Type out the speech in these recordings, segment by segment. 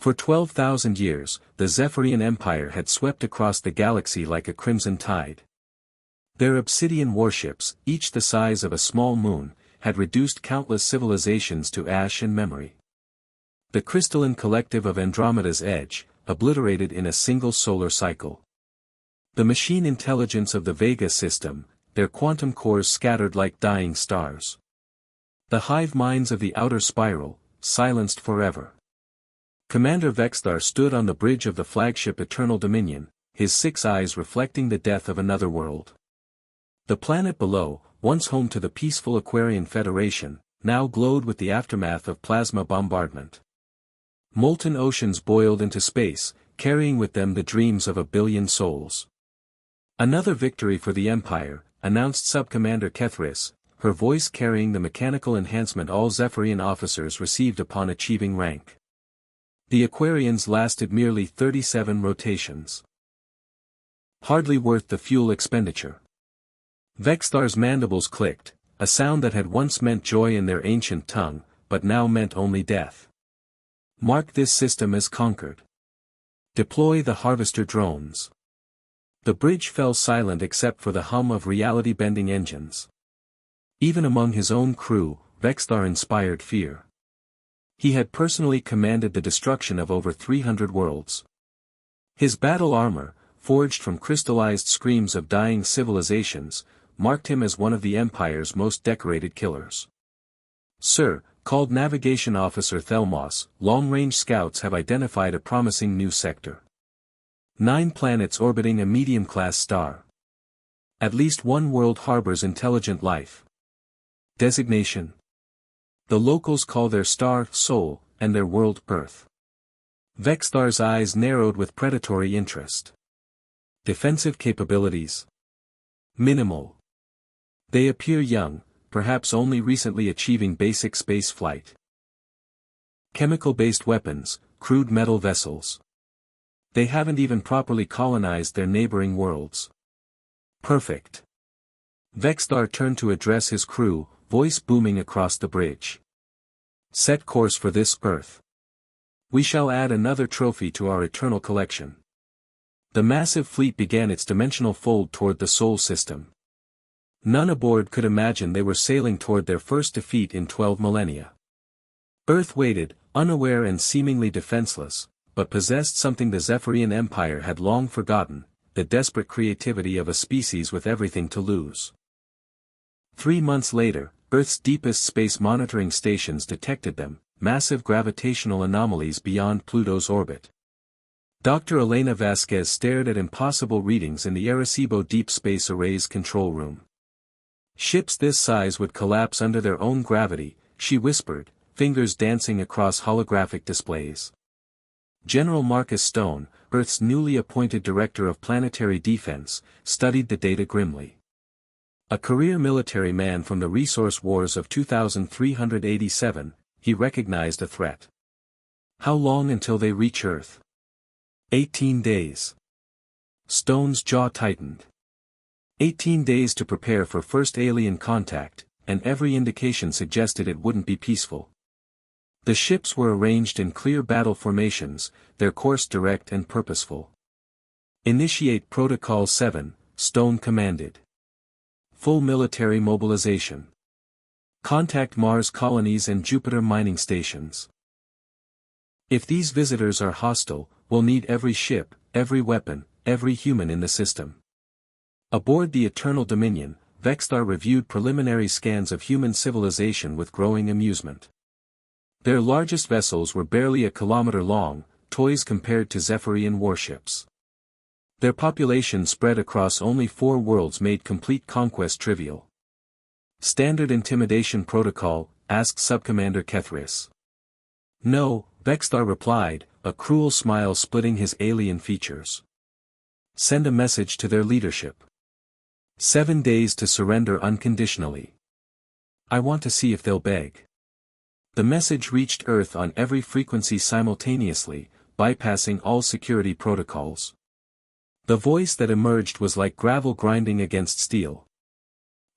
For 12,000 years, the Zephyrian Empire had swept across the galaxy like a crimson tide. Their obsidian warships, each the size of a small moon, had reduced countless civilizations to ash and memory. The crystalline collective of Andromeda's edge, obliterated in a single solar cycle. The machine intelligence of the Vega system, their quantum cores scattered like dying stars. The hive minds of the outer spiral, silenced forever. Commander Vexthar stood on the bridge of the flagship Eternal Dominion, his 6 eyes reflecting the death of another world. The planet below, once home to the peaceful Aquarian Federation, now glowed with the aftermath of plasma bombardment. Molten oceans boiled into space, carrying with them the dreams of 1 billion souls. Another victory for the Empire, announced Sub-Commander Kethris, her voice carrying the mechanical enhancement all Zephyrian officers received upon achieving rank. The Aquarians lasted merely 37 rotations. Hardly worth the fuel expenditure. Vexthar's mandibles clicked, a sound that had once meant joy in their ancient tongue, but now meant only death. Mark this system as conquered. Deploy the harvester drones. The bridge fell silent except for the hum of reality-bending engines. Even among his own crew, Vexthar inspired fear. He had personally commanded the destruction of over 300 worlds. His battle armor, forged from crystallized screams of dying civilizations, marked him as one of the Empire's most decorated killers. Sir, called Navigation Officer Thelmos, long-range scouts have identified a promising new sector. 9 planets orbiting a medium-class star. At least 1 world harbors intelligent life. Designation. The locals call their star Sol, and their world Earth. Vexthar's eyes narrowed with predatory interest. Defensive capabilities. Minimal. They appear young, perhaps only recently achieving basic space flight. Chemical-based weapons, crude metal vessels. They haven't even properly colonized their neighboring worlds. Perfect. Vexthar turned to address his crew, voice booming across the bridge. Set course for this Earth. We shall add another trophy to our eternal collection. The massive fleet began its dimensional fold toward the Sol system. None aboard could imagine they were sailing toward their first defeat in 12 millennia. Earth waited, unaware and seemingly defenseless, but possessed something the Zephyrian Empire had long forgotten, the desperate creativity of a species with everything to lose. 3 months later, Earth's deepest space monitoring stations detected them, massive gravitational anomalies beyond Pluto's orbit. Dr. Elena Vasquez stared at impossible readings in the Arecibo Deep Space Array's control room. Ships this size would collapse under their own gravity, she whispered, fingers dancing across holographic displays. General Marcus Stone, Earth's newly appointed Director of Planetary Defense, studied the data grimly. A career military man from the resource wars of 2387, he recognized a threat. How long until they reach Earth? 18 days. Stone's jaw tightened. 18 days to prepare for first alien contact, and every indication suggested it wouldn't be peaceful. The ships were arranged in clear battle formations, their course direct and purposeful. Initiate Protocol 7, Stone commanded. Full military mobilization. Contact Mars colonies and Jupiter mining stations. If these visitors are hostile, we'll need every ship, every weapon, every human in the system. Aboard the Eternal Dominion, Vexthar reviewed preliminary scans of human civilization with growing amusement. Their largest vessels were barely a kilometer long, toys compared to Zephyrian warships. Their population spread across only 4 worlds made complete conquest trivial. Standard intimidation protocol, asked Subcommander Kethris. No, Vexthar replied, a cruel smile splitting his alien features. Send a message to their leadership. 7 days to surrender unconditionally. I want to see if they'll beg. The message reached Earth on every frequency simultaneously, bypassing all security protocols. The voice that emerged was like gravel grinding against steel.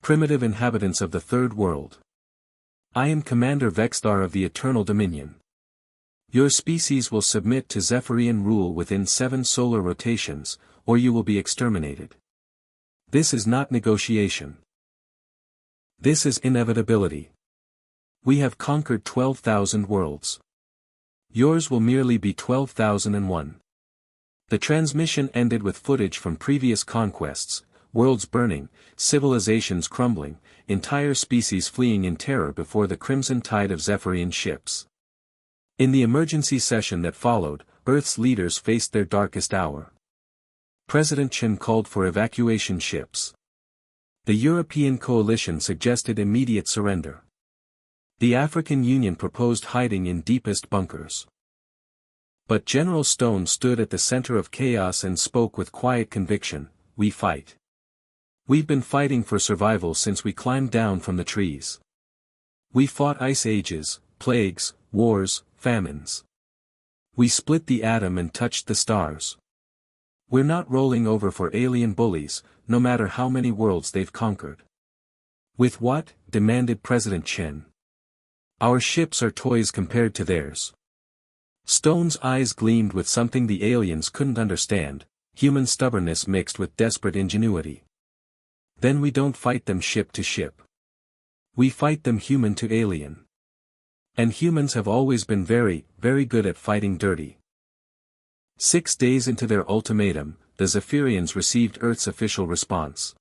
Primitive inhabitants of the Third World. I am Commander Vexthar of the Eternal Dominion. Your species will submit to Zephyrian rule within 7 solar rotations, or you will be exterminated. This is not negotiation. This is inevitability. We have conquered 12,000 worlds. Yours will merely be 12,001. The transmission ended with footage from previous conquests, worlds burning, civilizations crumbling, entire species fleeing in terror before the crimson tide of Zephyrian ships. In the emergency session that followed, Earth's leaders faced their darkest hour. President Chen called for evacuation ships. The European coalition suggested immediate surrender. The African Union proposed hiding in deepest bunkers. But General Stone stood at the center of chaos and spoke with quiet conviction, "We fight. We've been fighting for survival since we climbed down from the trees. We fought ice ages, plagues, wars, famines. We split the atom and touched the stars. We're not rolling over for alien bullies, no matter how many worlds they've conquered." "With what?" demanded President Chen. "Our ships are toys compared to theirs." Stone's eyes gleamed with something the aliens couldn't understand, human stubbornness mixed with desperate ingenuity. "Then we don't fight them ship to ship. We fight them human to alien. And humans have always been very, very good at fighting dirty." 6 days into their ultimatum, the Zephyrians received Earth's official response.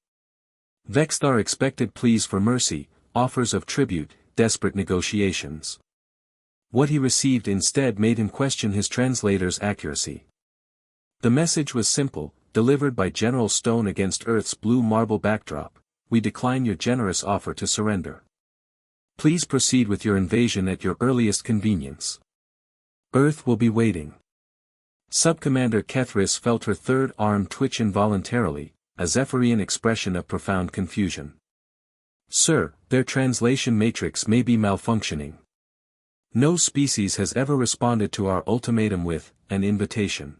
Vexthar expected pleas for mercy, offers of tribute, desperate negotiations. What he received instead made him question his translator's accuracy. The message was simple, delivered by General Stone against Earth's blue marble backdrop: "We decline your generous offer to surrender. Please proceed with your invasion at your earliest convenience. Earth will be waiting." Subcommander Kethris felt her third arm twitch involuntarily, a Zephyrian expression of profound confusion. "Sir, their translation matrix may be malfunctioning. No species has ever responded to our ultimatum with an invitation."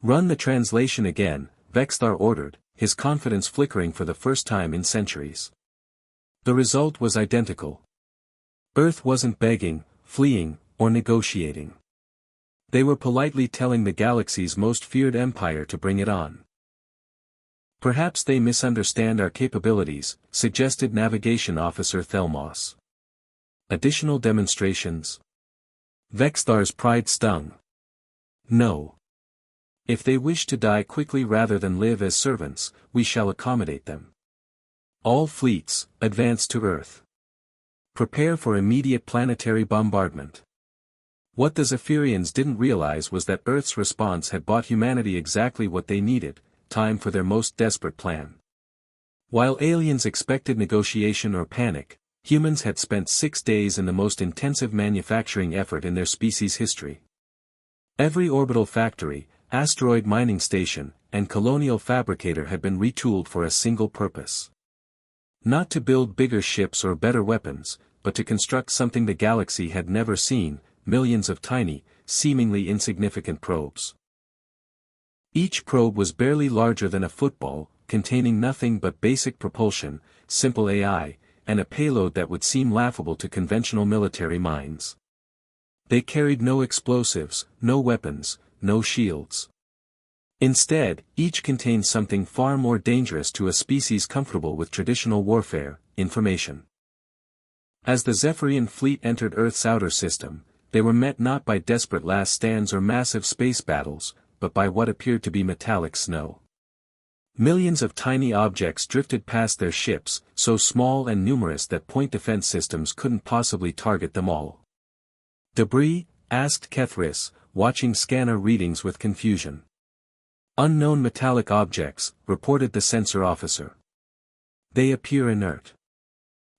"Run the translation again," Vexthar ordered, his confidence flickering for the first time in centuries. The result was identical. Earth wasn't begging, fleeing, or negotiating. They were politely telling the galaxy's most feared empire to bring it on. "Perhaps they misunderstand our capabilities," suggested Navigation Officer Thelmos. "Additional demonstrations?" Vexthar's pride stung. "No. If they wish to die quickly rather than live as servants, we shall accommodate them. All fleets, advance to Earth. Prepare for immediate planetary bombardment." What the Zephyrians didn't realize was that Earth's response had bought humanity exactly what they needed: time for their most desperate plan. While aliens expected negotiation or panic, humans had spent 6 days in the most intensive manufacturing effort in their species' history. Every orbital factory, asteroid mining station, and colonial fabricator had been retooled for a single purpose. Not to build bigger ships or better weapons, but to construct something the galaxy had never seen: millions of tiny, seemingly insignificant probes. Each probe was barely larger than a football, containing nothing but basic propulsion, simple AI, and a payload that would seem laughable to conventional military minds. They carried no explosives, no weapons, no shields. Instead, each contained something far more dangerous to a species comfortable with traditional warfare: information. As the Zephyrian fleet entered Earth's outer system, they were met not by desperate last stands or massive space battles, but by what appeared to be metallic snow. Millions of tiny objects drifted past their ships, so small and numerous that point defense systems couldn't possibly target them all. "Debris?" asked Kethris, watching scanner readings with confusion. "Unknown metallic objects," reported the sensor officer. "They appear inert.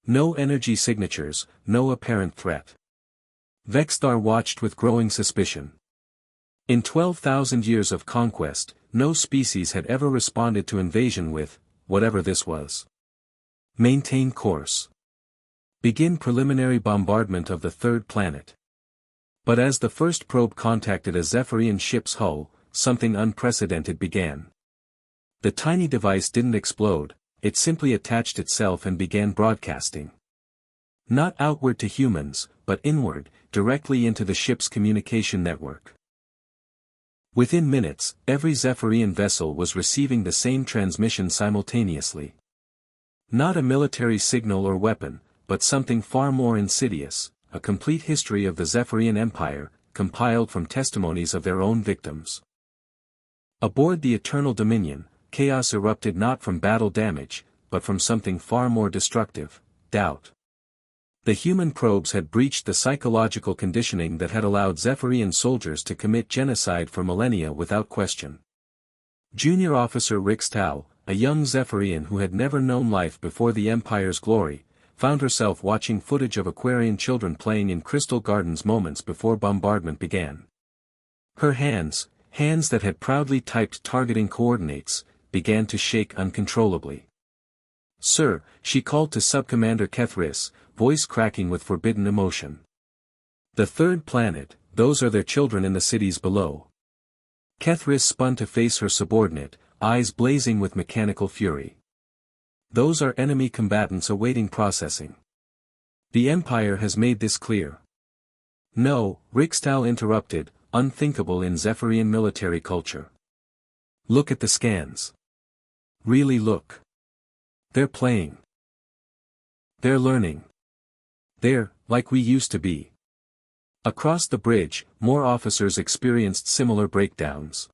No energy signatures, no apparent threat." Vexthar watched with growing suspicion. In 12,000 years of conquest, no species had ever responded to invasion with whatever this was. "Maintain course. Begin preliminary bombardment of the third planet." But as the first probe contacted a Zephyrian ship's hull, something unprecedented began. The tiny device didn't explode, it simply attached itself and began broadcasting. Not outward to humans, but inward, directly into the ship's communication network. Within minutes, every Zephyrian vessel was receiving the same transmission simultaneously. Not a military signal or weapon, but something far more insidious, a complete history of the Zephyrian Empire, compiled from testimonies of their own victims. Aboard the Eternal Dominion, chaos erupted not from battle damage, but from something far more destructive: doubt. The human probes had breached the psychological conditioning that had allowed Zephyrian soldiers to commit genocide for millennia without question. Junior Officer Rixtal, a young Zephyrian who had never known life before the Empire's glory, found herself watching footage of Aquarian children playing in Crystal Gardens moments before bombardment began. Her hands that had proudly typed targeting coordinates, began to shake uncontrollably. "Sir," she called to Subcommander Kethris, voice cracking with forbidden emotion. "The third planet, those are their children in the cities below." Kethris spun to face her subordinate, eyes blazing with mechanical fury. "Those are enemy combatants awaiting processing. The Empire has made this clear." "No," Rixtal interrupted, unthinkable in Zephyrian military culture. "Look at the scans. Really look. They're playing. They're learning. They're, like we used to be." Across the bridge, more officers experienced similar breakdowns.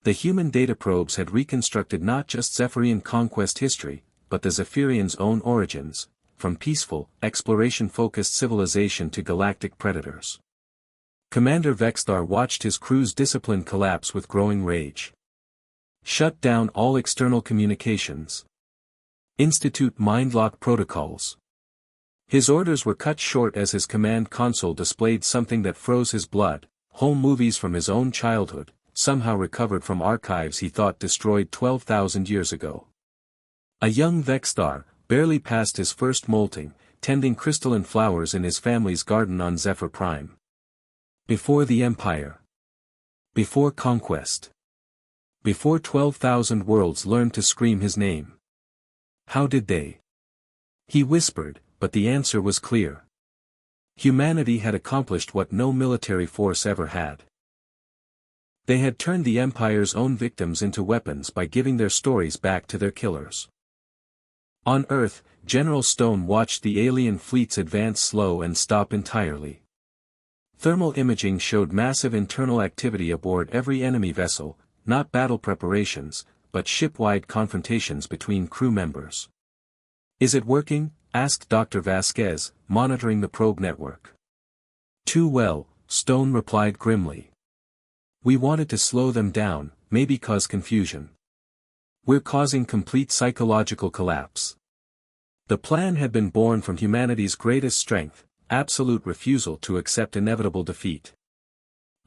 The human data probes had reconstructed not just Zephyrian conquest history, but the Zephyrians' own origins, from peaceful, exploration-focused civilization to galactic predators. Commander Vexthar watched his crew's discipline collapse with growing rage. "Shut down all external communications. Institute mindlock protocols." His orders were cut short as his command console displayed something that froze his blood: home movies from his own childhood, somehow recovered from archives he thought destroyed 12,000 years ago. A young Vexthar, barely past his first molting, tending crystalline flowers in his family's garden on Zephyr Prime. Before the Empire. Before conquest. Before 12,000 worlds learned to scream his name. How did they? He whispered, but the answer was clear. Humanity had accomplished what no military force ever had. They had turned the Empire's own victims into weapons by giving their stories back to their killers. On Earth, General Stone watched the alien fleets advance slow and stop entirely. Thermal imaging showed massive internal activity aboard every enemy vessel, not battle preparations, but ship-wide confrontations between crew members. "Is it working?" asked Dr. Vasquez, monitoring the probe network. "Too well," Stone replied grimly. "We wanted to slow them down, maybe cause confusion. We're causing complete psychological collapse." The plan had been born from humanity's greatest strength: absolute refusal to accept inevitable defeat.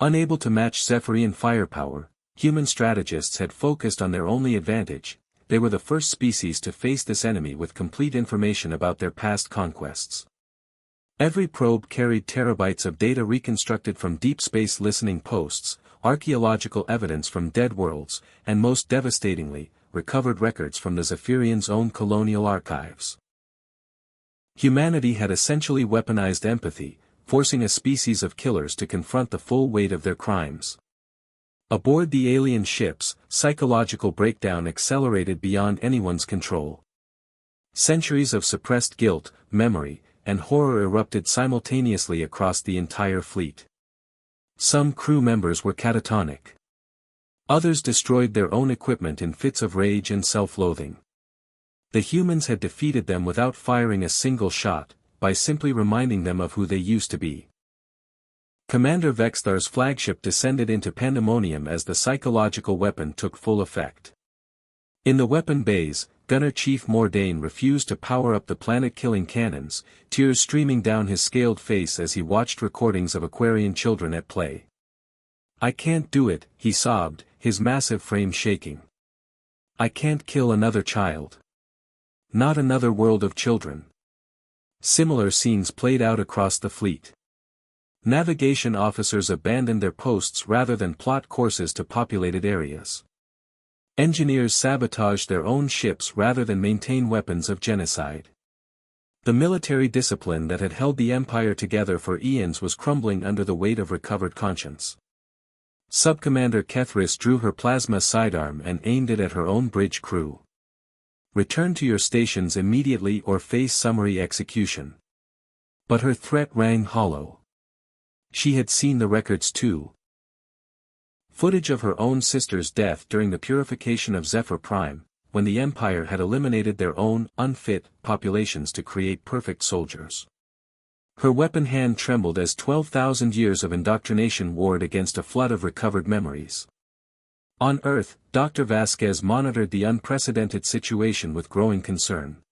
Unable to match Zephyrian firepower, human strategists had focused on their only advantage: they were the first species to face this enemy with complete information about their past conquests. Every probe carried terabytes of data reconstructed from deep space listening posts, archaeological evidence from dead worlds, and most devastatingly, recovered records from the Zephyrians' own colonial archives. Humanity had essentially weaponized empathy, forcing a species of killers to confront the full weight of their crimes. Aboard the alien ships, psychological breakdown accelerated beyond anyone's control. Centuries of suppressed guilt, memory, and horror erupted simultaneously across the entire fleet. Some crew members were catatonic. Others destroyed their own equipment in fits of rage and self-loathing. The humans had defeated them without firing a single shot, by simply reminding them of who they used to be. Commander Vexthar's flagship descended into pandemonium as the psychological weapon took full effect. In the weapon bays, Gunner Chief Mordain refused to power up the planet-killing cannons, tears streaming down his scaled face as he watched recordings of Aquarian children at play. "I can't do it," he sobbed, his massive frame shaking. "I can't kill another child. Not another world of children." Similar scenes played out across the fleet. Navigation officers abandoned their posts rather than plot courses to populated areas. Engineers sabotaged their own ships rather than maintain weapons of genocide. The military discipline that had held the Empire together for eons was crumbling under the weight of recovered conscience. Subcommander Kethris drew her plasma sidearm and aimed it at her own bridge crew. "Return to your stations immediately or face summary execution." But her threat rang hollow. She had seen the records too. Footage of her own sister's death during the purification of Zephyr Prime, when the Empire had eliminated their own, unfit, populations to create perfect soldiers. Her weapon hand trembled as 12,000 years of indoctrination warred against a flood of recovered memories. On Earth, Dr. Vasquez monitored the unprecedented situation with growing concern.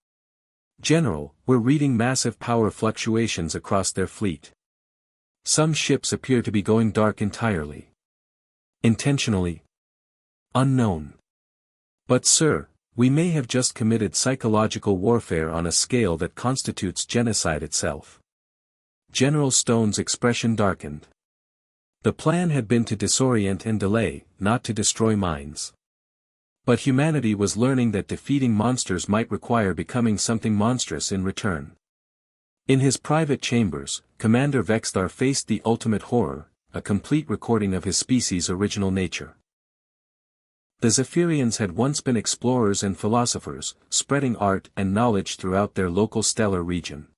"General, we're reading massive power fluctuations across their fleet. Some ships appear to be going dark entirely. Intentionally? Unknown. But sir, we may have just committed psychological warfare on a scale that constitutes genocide itself." General Stone's expression darkened. The plan had been to disorient and delay, not to destroy minds. But humanity was learning that defeating monsters might require becoming something monstrous in return. In his private chambers, Commander Vexthar faced the ultimate horror, a complete recording of his species' original nature. The Zephyrians had once been explorers and philosophers, spreading art and knowledge throughout their local stellar region.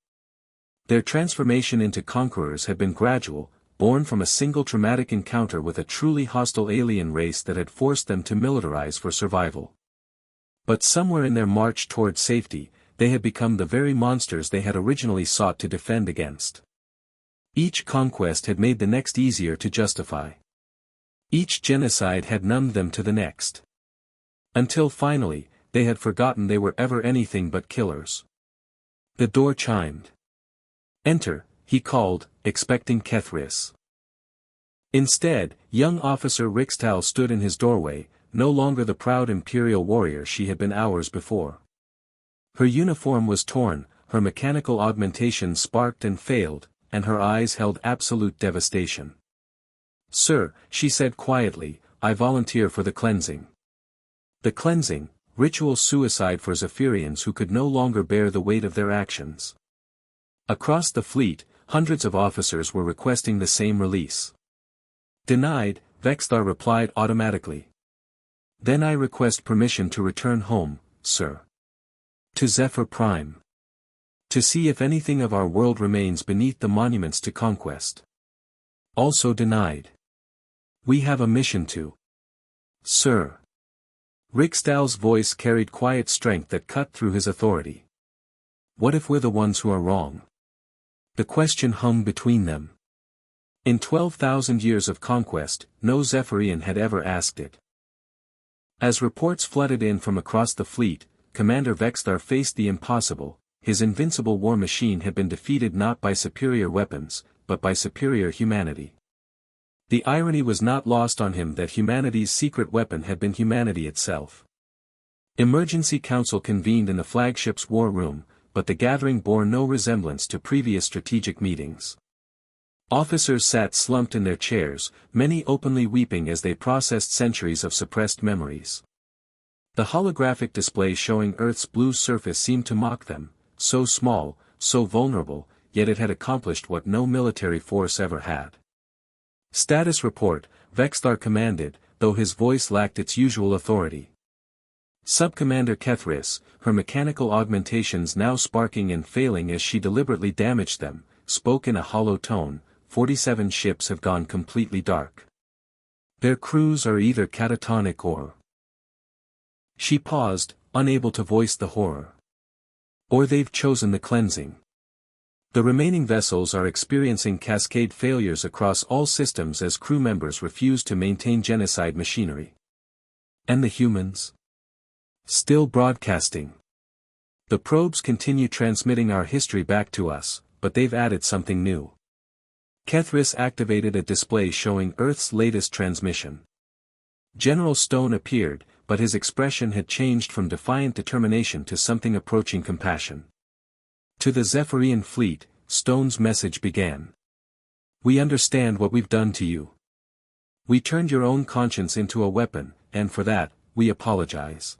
Their transformation into conquerors had been gradual, born from a single traumatic encounter with a truly hostile alien race that had forced them to militarize for survival. But somewhere in their march toward safety, they had become the very monsters they had originally sought to defend against. Each conquest had made the next easier to justify. Each genocide had numbed them to the next. Until finally, they had forgotten they were ever anything but killers. The door chimed. "Enter," he called, expecting Kethris. Instead, young Officer Rixtal stood in his doorway, no longer the proud imperial warrior she had been hours before. Her uniform was torn, her mechanical augmentation sparked and failed, and her eyes held absolute devastation. "Sir," she said quietly, "I volunteer for the cleansing." The cleansing, ritual suicide for Zephyrians who could no longer bear the weight of their actions. Across the fleet, hundreds of officers were requesting the same release. "Denied," Vexthar replied automatically. "Then I request permission to return home, sir. To Zephyr Prime. To see if anything of our world remains beneath the monuments to conquest." "Also denied. We have a mission to." "Sir." Rixdal's voice carried quiet strength that cut through his authority. "What if we're the ones who are wrong?" The question hung between them. In 12,000 years of conquest, no Zephyrian had ever asked it. As reports flooded in from across the fleet, Commander Vexthar faced the impossible. His invincible war machine had been defeated not by superior weapons, but by superior humanity. The irony was not lost on him that humanity's secret weapon had been humanity itself. Emergency Council convened in the flagship's war room, but the gathering bore no resemblance to previous strategic meetings. Officers sat slumped in their chairs, many openly weeping as they processed centuries of suppressed memories. The holographic display showing Earth's blue surface seemed to mock them, so small, so vulnerable, yet it had accomplished what no military force ever had. "Status report," Vexthar commanded, though his voice lacked its usual authority. Subcommander Kethris, her mechanical augmentations now sparking and failing as she deliberately damaged them, spoke in a hollow tone, 47 ships have gone completely dark. Their crews are either catatonic or... She paused, unable to voice the horror. Or they've chosen the cleansing. The remaining vessels are experiencing cascade failures across all systems as crew members refuse to maintain genocide machinery. And the humans? Still broadcasting. The probes continue transmitting our history back to us, but they've added something new. Kethris activated a display showing Earth's latest transmission. General Stone appeared, but his expression had changed from defiant determination to something approaching compassion. To the Zephyrian fleet, Stone's message began. "We understand what we've done to you. We turned your own conscience into a weapon, and for that, we apologize.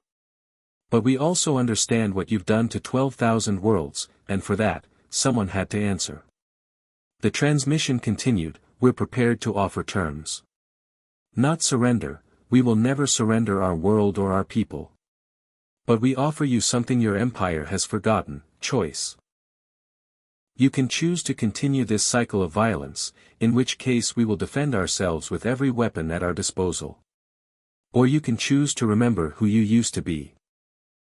But we also understand what you've done to 12,000 worlds, and for that, someone had to answer. The transmission continued, we're prepared to offer terms. Not surrender, we will never surrender our world or our people. But we offer you something your empire has forgotten, choice. You can choose to continue this cycle of violence, in which case we will defend ourselves with every weapon at our disposal. Or you can choose to remember who you used to be.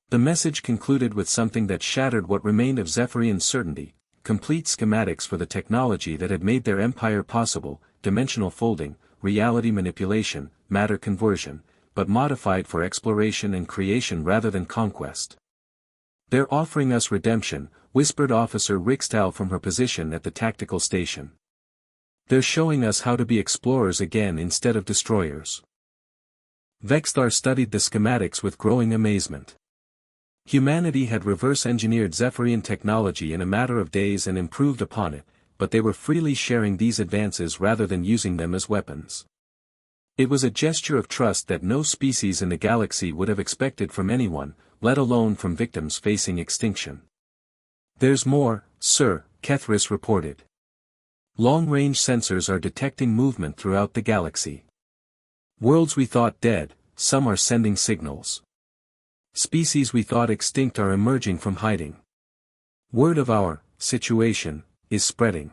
The message concluded with something that shattered what remained of Zephyrian's certainty, complete schematics for the technology that had made their empire possible, dimensional folding, reality manipulation, matter conversion, but modified for exploration and creation rather than conquest. They're offering us redemption, whispered Officer Rickstahl from her position at the tactical station. They're showing us how to be explorers again instead of destroyers. Vexthar studied the schematics with growing amazement. Humanity had reverse-engineered Zephyrian technology in a matter of days and improved upon it, but they were freely sharing these advances rather than using them as weapons. It was a gesture of trust that no species in the galaxy would have expected from anyone, let alone from victims facing extinction. There's more, sir, Kethris reported. Long-range sensors are detecting movement throughout the galaxy. Worlds we thought dead, some are sending signals. Species we thought extinct are emerging from hiding. Word of our situation is spreading.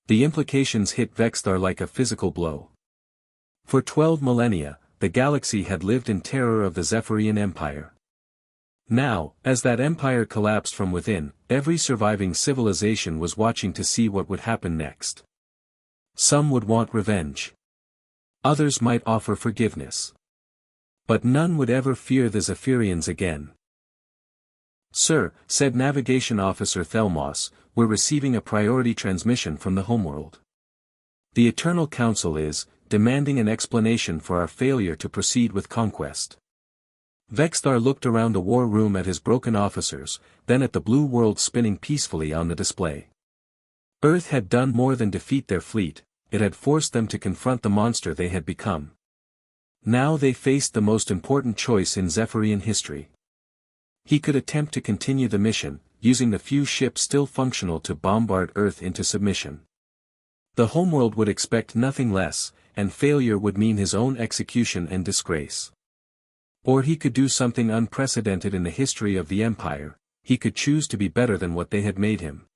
The implications hit Vexthar like a physical blow. For 12 millennia, the galaxy had lived in terror of the Zephyrian Empire. Now, as that empire collapsed from within, every surviving civilization was watching to see what would happen next. Some would want revenge. Others might offer forgiveness. But none would ever fear the Zephyrians again. Sir, said Navigation Officer Thelmos, we're receiving a priority transmission from the homeworld. The Eternal Council is demanding an explanation for our failure to proceed with conquest. Vexthar looked around the war room at his broken officers, then at the blue world spinning peacefully on the display. Earth had done more than defeat their fleet, it had forced them to confront the monster they had become. Now they faced the most important choice in Zephyrian history. He could attempt to continue the mission, using the few ships still functional to bombard Earth into submission. The homeworld would expect nothing less, and failure would mean his own execution and disgrace. Or he could do something unprecedented in the history of the Empire, he could choose to be better than what they had made him.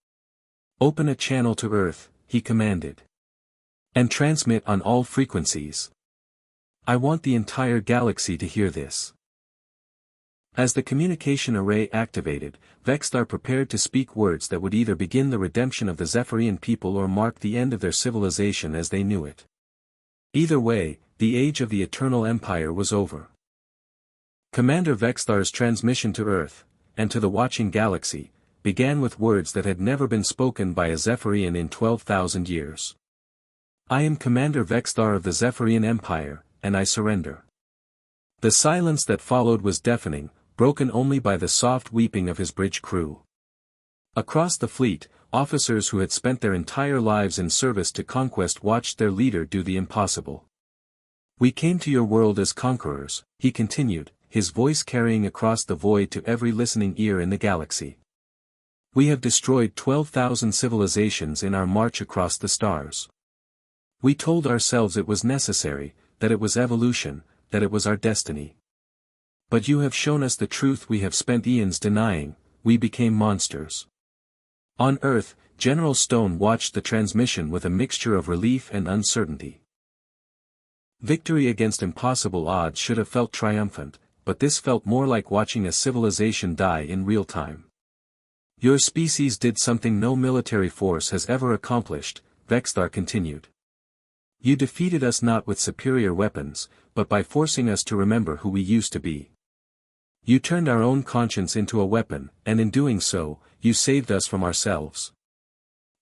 Open a channel to Earth, he commanded. And transmit on all frequencies. I want the entire galaxy to hear this. As the communication array activated, Vexthar prepared to speak words that would either begin the redemption of the Zephyrian people or mark the end of their civilization as they knew it. Either way, the age of the Eternal Empire was over. Commander Vexthar's transmission to Earth, and to the watching galaxy, began with words that had never been spoken by a Zephyrian in 12,000 years. I am Commander Vexthar of the Zephyrian Empire, and I surrender. The silence that followed was deafening, broken only by the soft weeping of his bridge crew. Across the fleet, officers who had spent their entire lives in service to conquest watched their leader do the impossible. We came to your world as conquerors, he continued, his voice carrying across the void to every listening ear in the galaxy. We have destroyed 12,000 civilizations in our march across the stars. We told ourselves it was necessary, that it was evolution, that it was our destiny. But you have shown us the truth we have spent eons denying, we became monsters. On Earth, General Stone watched the transmission with a mixture of relief and uncertainty. Victory against impossible odds should have felt triumphant, but this felt more like watching a civilization die in real time. Your species did something no military force has ever accomplished, Vexthar continued. You defeated us not with superior weapons, but by forcing us to remember who we used to be. You turned our own conscience into a weapon, and in doing so, you saved us from ourselves.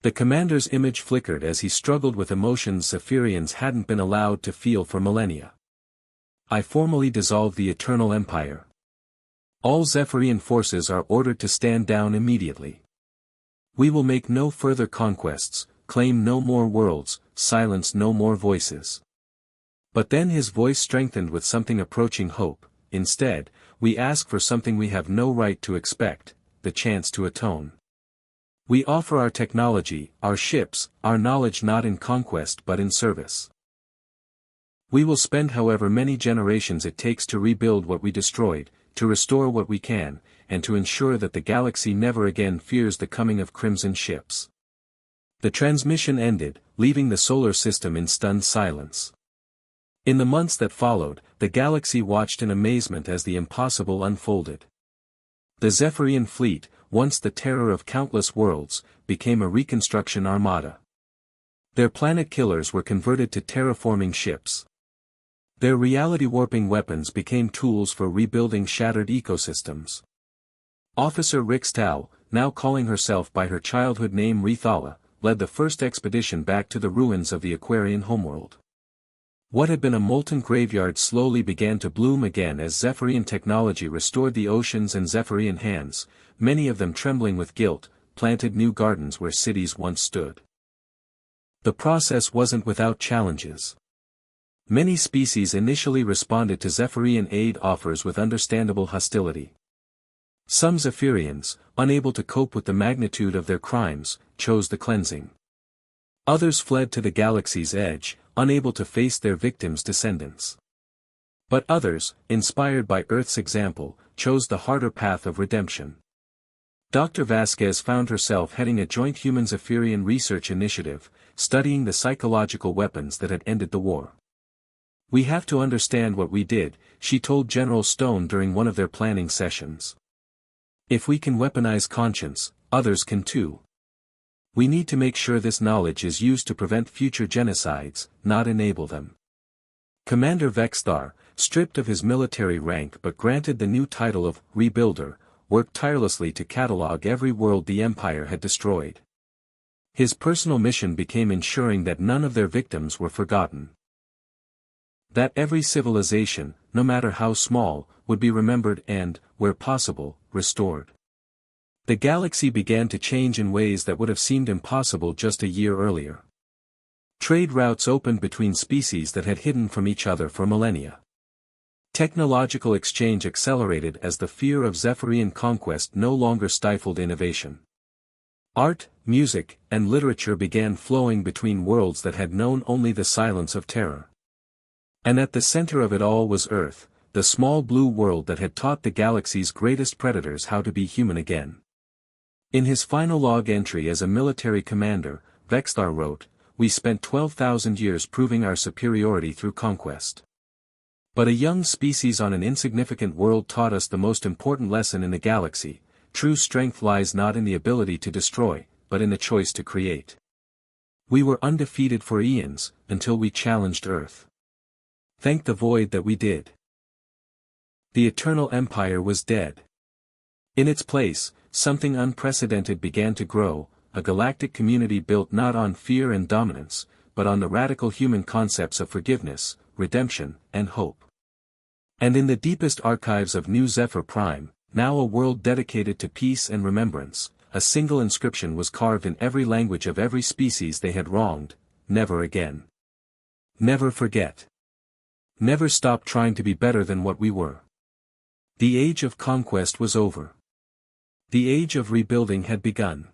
The commander's image flickered as he struggled with emotions Zephyrians hadn't been allowed to feel for millennia. I formally dissolve the Eternal Empire. All Zephyrian forces are ordered to stand down immediately. We will make no further conquests, claim no more worlds, silence no more voices. But then his voice strengthened with something approaching hope, instead, we ask for something we have no right to expect, the chance to atone. We offer our technology, our ships, our knowledge not in conquest but in service. We will spend however many generations it takes to rebuild what we destroyed, to restore what we can, and to ensure that the galaxy never again fears the coming of crimson ships. The transmission ended, leaving the solar system in stunned silence. In the months that followed, the galaxy watched in amazement as the impossible unfolded. The Zephyrian fleet, once the terror of countless worlds, became a reconstruction armada. Their planet killers were converted to terraforming ships. Their reality-warping weapons became tools for rebuilding shattered ecosystems. Officer Rixtal, now calling herself by her childhood name Rethala, led the first expedition back to the ruins of the Aquarian homeworld. What had been a molten graveyard slowly began to bloom again as Zephyrian technology restored the oceans, and Zephyrian hands, many of them trembling with guilt, planted new gardens where cities once stood. The process wasn't without challenges. Many species initially responded to Zephyrian aid offers with understandable hostility. Some Zephyrians, unable to cope with the magnitude of their crimes, chose the cleansing. Others fled to the galaxy's edge, unable to face their victims' descendants. But others, inspired by Earth's example, chose the harder path of redemption. Dr. Vasquez found herself heading a joint human-Zephyrian research initiative, studying the psychological weapons that had ended the war. "We have to understand what we did," she told General Stone during one of their planning sessions. "If we can weaponize conscience, others can too. We need to make sure this knowledge is used to prevent future genocides, not enable them." Commander Vexthar, stripped of his military rank but granted the new title of Rebuilder, worked tirelessly to catalog every world the Empire had destroyed. His personal mission became ensuring that none of their victims were forgotten. That every civilization, no matter how small, would be remembered and, where possible, restored. The galaxy began to change in ways that would have seemed impossible just a year earlier. Trade routes opened between species that had hidden from each other for millennia. Technological exchange accelerated as the fear of Zephyrian conquest no longer stifled innovation. Art, music, and literature began flowing between worlds that had known only the silence of terror. And at the center of it all was Earth, the small blue world that had taught the galaxy's greatest predators how to be human again. In his final log entry as a military commander, Vexthar wrote, "We spent 12,000 years proving our superiority through conquest. But a young species on an insignificant world taught us the most important lesson in the galaxy: true strength lies not in the ability to destroy, but in the choice to create. We were undefeated for eons, until we challenged Earth. Thank the void that we did." The Eternal Empire was dead. In its place, something unprecedented began to grow, a galactic community built not on fear and dominance, but on the radical human concepts of forgiveness, redemption, and hope. And in the deepest archives of New Zephyr Prime, now a world dedicated to peace and remembrance, a single inscription was carved in every language of every species they had wronged: never again. Never forget. Never stop trying to be better than what we were. The age of conquest was over. The age of rebuilding had begun.